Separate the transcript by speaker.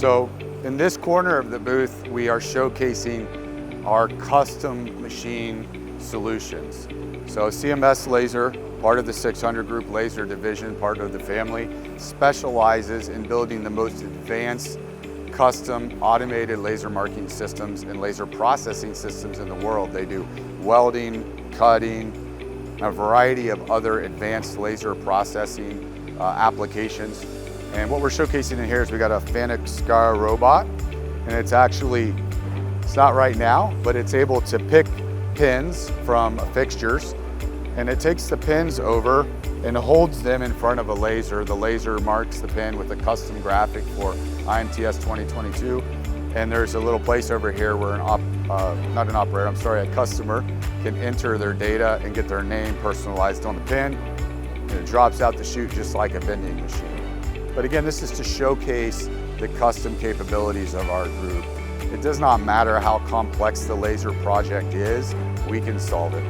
Speaker 1: So in this corner of the booth, we are showcasing our custom machine solutions. So CMS Laser, part of the 600 Group Laser Division, part of the family, specializes in building the most advanced custom automated laser marking systems and laser processing systems in the world. They do welding, cutting, a variety of other advanced laser processing applications. And what we're showcasing in here is we got a Fanuc Scar robot, and it's not right now, but it's able to pick pins from fixtures, and it takes the pins over and holds them in front of a laser. The laser marks the pin with a custom graphic for IMTS 2022. And there's a little place over here where a customer can enter their data and get their name personalized on the pin. And it drops out the chute just like a vending machine. But again, this is to showcase the custom capabilities of our group. It does not matter how complex the laser project is, we can solve it.